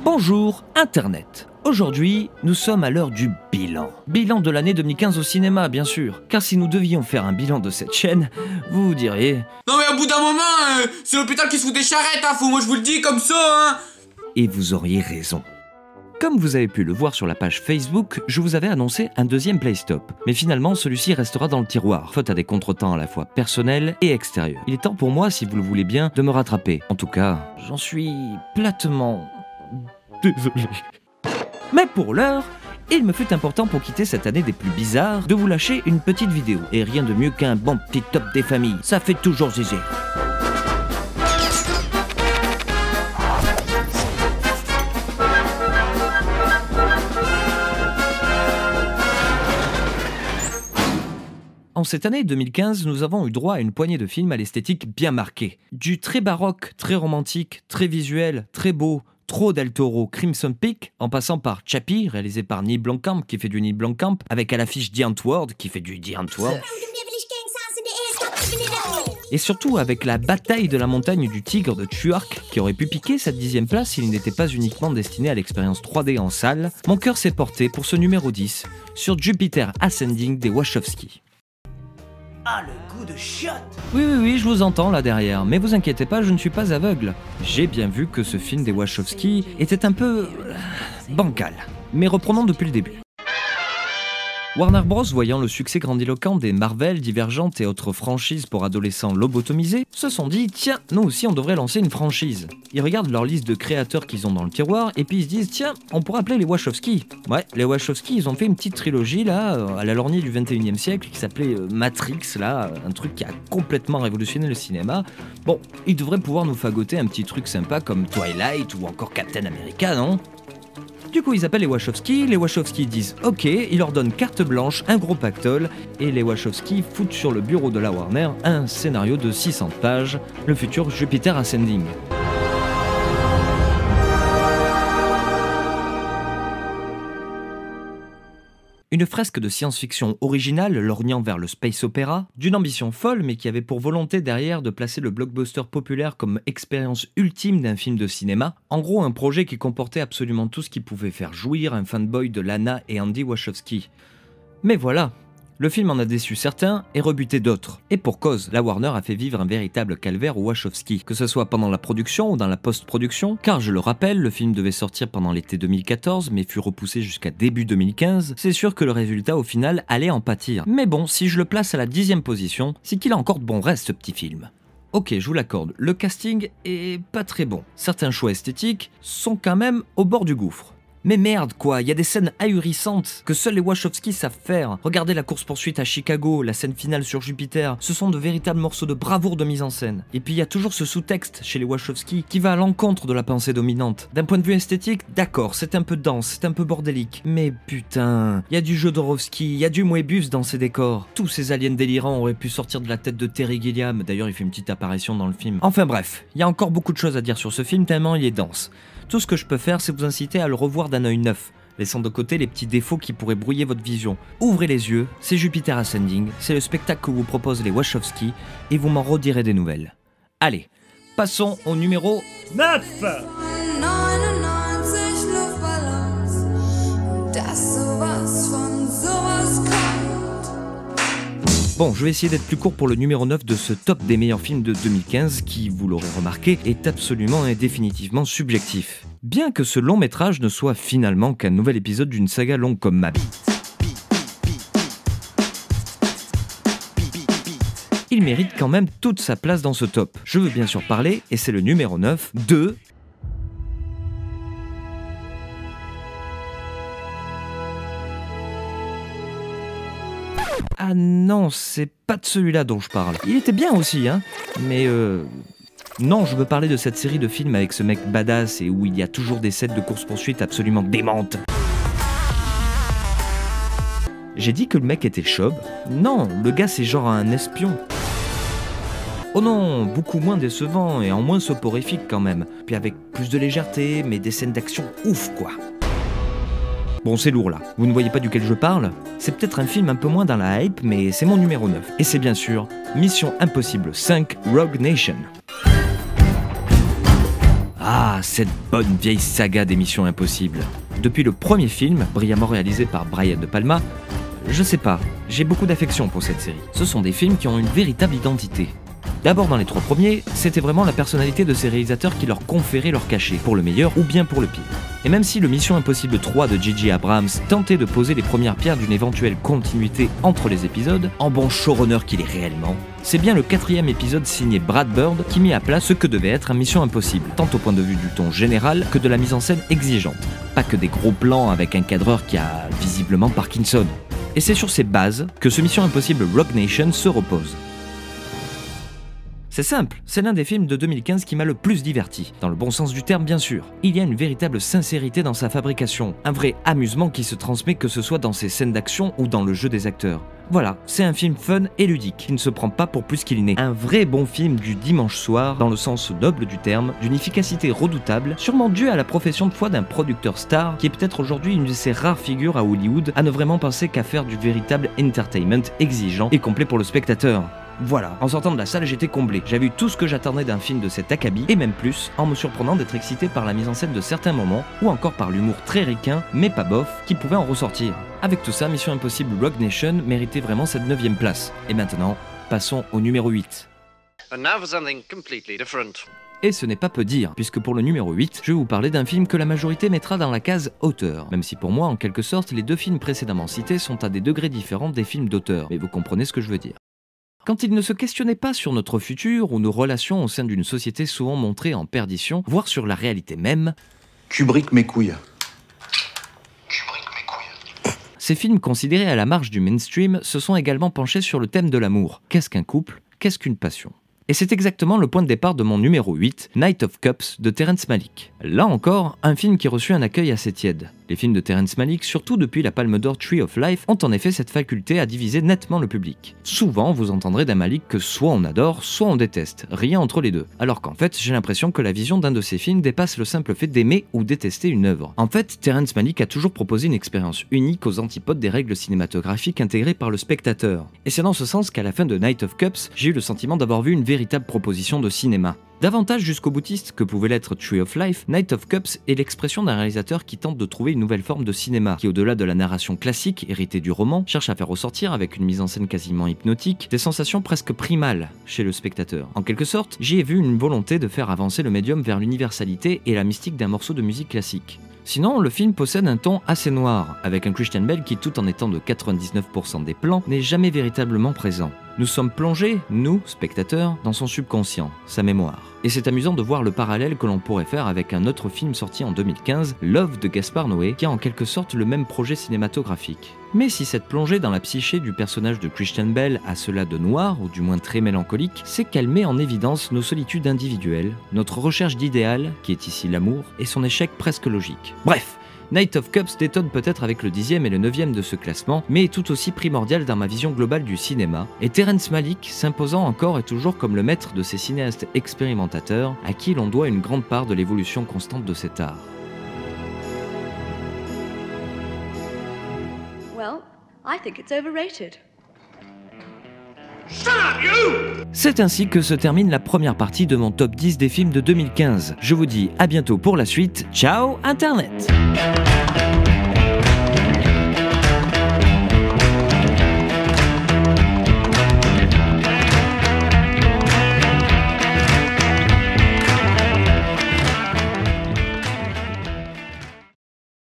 Bonjour Internet. Aujourd'hui, nous sommes à l'heure du bilan. Bilan de l'année 2015 au cinéma, bien sûr. Car si nous devions faire un bilan de cette chaîne, vous vous diriez... Non mais au bout d'un moment, c'est l'hôpital qui se fout des charrettes, hein, moi je vous le dis comme ça, hein. Et vous auriez raison. Comme vous avez pu le voir sur la page Facebook, je vous avais annoncé un deuxième Playstop. Mais finalement, celui-ci restera dans le tiroir, faute à des contretemps à la fois personnels et extérieurs. Il est temps pour moi, si vous le voulez bien, de me rattraper. En tout cas, j'en suis platement... désolé. Mais pour l'heure, il me fut important pour quitter cette année des plus bizarres de vous lâcher une petite vidéo. Et rien de mieux qu'un bon petit top des familles, ça fait toujours zézé. En cette année 2015, nous avons eu droit à une poignée de films à l'esthétique bien marquée. Du très baroque, très romantique, très visuel, très beau, trop del Toro, Crimson Peak, en passant par Chappie, réalisé par Neil Blomkamp, qui fait du Neil Blomkamp, avec à l'affiche The Antwoord, qui fait du The Antwoord. Et surtout avec la bataille de la montagne du tigre de Tuark, qui aurait pu piquer cette 10e place s'il n'était pas uniquement destiné à l'expérience 3D en salle. Mon cœur s'est porté pour ce numéro 10, sur Jupiter Ascending des Wachowski. Ah, le coup de shot! Oui, je vous entends là derrière, mais vous inquiétez pas, je ne suis pas aveugle. J'ai bien vu que ce film des Wachowski était un peu... bancal. Mais reprenons depuis le début. Warner Bros, voyant le succès grandiloquent des Marvel, Divergente et autres franchises pour adolescents lobotomisés, se sont dit « Tiens, nous aussi on devrait lancer une franchise ». Ils regardent leur liste de créateurs qu'ils ont dans le tiroir et puis ils se disent « Tiens, on pourrait appeler les Wachowski ». Ouais, les Wachowski, ils ont fait une petite trilogie là, à la lorgnée du 21e siècle, qui s'appelait Matrix, là, un truc qui a complètement révolutionné le cinéma. Bon, ils devraient pouvoir nous fagoter un petit truc sympa comme Twilight ou encore Captain America, non ? Du coup, ils appellent les Wachowski disent OK, ils leur donnent carte blanche, un gros pactole, et les Wachowski foutent sur le bureau de la Warner un scénario de 600 pages, le futur Jupiter Ascending. Une fresque de science-fiction originale lorgnant vers le space opéra, d'une ambition folle mais qui avait pour volonté derrière de placer le blockbuster populaire comme expérience ultime d'un film de cinéma. En gros, un projet qui comportait absolument tout ce qui pouvait faire jouir un fanboy de Lana et Andy Wachowski. Mais voilà, le film en a déçu certains et rebuté d'autres. Et pour cause, la Warner a fait vivre un véritable calvaire aux Wachowski, que ce soit pendant la production ou dans la post-production, car je le rappelle, le film devait sortir pendant l'été 2014, mais fut repoussé jusqu'à début 2015, c'est sûr que le résultat au final allait en pâtir. Mais bon, si je le place à la 10e position, c'est qu'il a encore de bons restes ce petit film. Ok, je vous l'accorde, le casting est pas très bon. Certains choix esthétiques sont quand même au bord du gouffre. Mais merde quoi, il y a des scènes ahurissantes que seuls les Wachowski savent faire. Regardez la course-poursuite à Chicago, la scène finale sur Jupiter, ce sont de véritables morceaux de bravoure de mise en scène. Et puis il y a toujours ce sous-texte chez les Wachowski qui va à l'encontre de la pensée dominante. D'un point de vue esthétique, d'accord, c'est un peu dense, c'est un peu bordélique. Mais putain, il y a du Jodorowsky, il y a du Moebius dans ces décors. Tous ces aliens délirants auraient pu sortir de la tête de Terry Gilliam, d'ailleurs il fait une petite apparition dans le film. Enfin bref, il y a encore beaucoup de choses à dire sur ce film tellement il est dense. Tout ce que je peux faire, c'est vous inciter à le revoir d'un œil neuf, laissant de côté les petits défauts qui pourraient brouiller votre vision. Ouvrez les yeux, c'est Jupiter Ascending, c'est le spectacle que vous proposent les Wachowski, et vous m'en redirez des nouvelles. Allez, passons au numéro 9. Bon, je vais essayer d'être plus court pour le numéro 9 de ce top des meilleurs films de 2015 qui, vous l'aurez remarqué, est absolument et définitivement subjectif. Bien que ce long métrage ne soit finalement qu'un nouvel épisode d'une saga longue comme ma bite. Il mérite quand même toute sa place dans ce top. Je veux bien sûr parler, et c'est le numéro 9, de... Ah non, c'est pas de celui-là dont je parle. Il était bien aussi, hein, mais non, je veux parler de cette série de films avec ce mec badass et où il y a toujours des scènes de course-poursuite absolument démentes. J'ai dit que le mec était chauve. Non, le gars c'est genre un espion. Oh non, beaucoup moins décevant et en moins soporifique quand même. Puis avec plus de légèreté, mais des scènes d'action ouf quoi. Bon, c'est lourd là. Vous ne voyez pas duquel je parle? C'est peut-être un film un peu moins dans la hype, mais c'est mon numéro 9. Et c'est bien sûr Mission Impossible 5 Rogue Nation. Ah, cette bonne vieille saga des Missions Impossibles. Depuis le premier film, brillamment réalisé par Brian De Palma, je sais pas, j'ai beaucoup d'affection pour cette série. Ce sont des films qui ont une véritable identité. D'abord dans les 3 premiers, c'était vraiment la personnalité de ces réalisateurs qui leur conférait leur cachet, pour le meilleur ou bien pour le pire. Et même si le Mission Impossible 3 de J.J. Abrams tentait de poser les premières pierres d'une éventuelle continuité entre les épisodes, en bon showrunner qu'il est réellement, c'est bien le 4e épisode signé Brad Bird qui mit à plat ce que devait être un Mission Impossible, tant au point de vue du ton général que de la mise en scène exigeante. Pas que des gros plans avec un cadreur qui a visiblement Parkinson. Et c'est sur ces bases que ce Mission Impossible Rogue Nation se repose. C'est simple, c'est l'un des films de 2015 qui m'a le plus diverti, dans le bon sens du terme bien sûr. Il y a une véritable sincérité dans sa fabrication, un vrai amusement qui se transmet que ce soit dans ses scènes d'action ou dans le jeu des acteurs. Voilà, c'est un film fun et ludique, qui ne se prend pas pour plus qu'il n'est. Un vrai bon film du dimanche soir, dans le sens noble du terme, d'une efficacité redoutable, sûrement due à la profession de foi d'un producteur star, qui est peut-être aujourd'hui une de ces rares figures à Hollywood à ne vraiment penser qu'à faire du véritable entertainment exigeant et complet pour le spectateur. Voilà, en sortant de la salle j'étais comblé, j'avais eu tout ce que j'attendais d'un film de cet acabit, et même plus, en me surprenant d'être excité par la mise en scène de certains moments, ou encore par l'humour très ricain, mais pas bof, qui pouvait en ressortir. Avec tout ça, Mission Impossible Rogue Nation méritait vraiment cette 9e place. Et maintenant, passons au numéro 8. And now for something completely different. Et ce n'est pas peu dire, puisque pour le numéro 8, je vais vous parler d'un film que la majorité mettra dans la case auteur. Même si pour moi, en quelque sorte, les 2 films précédemment cités sont à des degrés différents des films d'auteur, mais vous comprenez ce que je veux dire. Quand il ne se questionnait pas sur notre futur ou nos relations au sein d'une société souvent montrée en perdition, voire sur la réalité même, Kubrick mes couilles. ces films considérés à la marge du mainstream se sont également penchés sur le thème de l'amour. Qu'est-ce qu'un couple? Qu'est-ce qu'une passion? Et c'est exactement le point de départ de mon numéro 8, Night of Cups de Terrence Malick. Là encore, un film qui reçut un accueil assez tiède. Les films de Terrence Malick, surtout depuis la Palme d'Or Tree of Life, ont en effet cette faculté à diviser nettement le public. Souvent, vous entendrez d'un Malick que soit on adore, soit on déteste, rien entre les deux. Alors qu'en fait, j'ai l'impression que la vision d'un de ces films dépasse le simple fait d'aimer ou détester une œuvre. En fait, Terrence Malick a toujours proposé une expérience unique aux antipodes des règles cinématographiques intégrées par le spectateur. Et c'est dans ce sens qu'à la fin de Night of Cups, j'ai eu le sentiment d'avoir vu une véritable proposition de cinéma. Davantage jusqu'au boutiste que pouvait l'être Tree of Life, Night of Cups est l'expression d'un réalisateur qui tente de trouver une nouvelle forme de cinéma, qui au-delà de la narration classique héritée du roman, cherche à faire ressortir avec une mise en scène quasiment hypnotique, des sensations presque primales chez le spectateur. En quelque sorte, j'y ai vu une volonté de faire avancer le médium vers l'universalité et la mystique d'un morceau de musique classique. Sinon, le film possède un ton assez noir, avec un Christian Bale qui, tout en étant de 99% des plans, n'est jamais véritablement présent. Nous sommes plongés, nous, spectateurs, dans son subconscient, sa mémoire. Et c'est amusant de voir le parallèle que l'on pourrait faire avec un autre film sorti en 2015, Love de Gaspar Noé, qui a en quelque sorte le même projet cinématographique. Mais si cette plongée dans la psyché du personnage de Christian Bale a cela de noir, ou du moins très mélancolique, c'est qu'elle met en évidence nos solitudes individuelles, notre recherche d'idéal, qui est ici l'amour, et son échec presque logique. Bref, Night of Cups détonne peut-être avec le 10e et le 9e de ce classement, mais est tout aussi primordial dans ma vision globale du cinéma, et Terrence Malick s'imposant encore et toujours comme le maître de ces cinéastes expérimentateurs, à qui l'on doit une grande part de l'évolution constante de cet art. Well, I think it's overrated. C'est ainsi que se termine la première partie de mon top 10 des films de 2015. Je vous dis à bientôt pour la suite. Ciao Internet!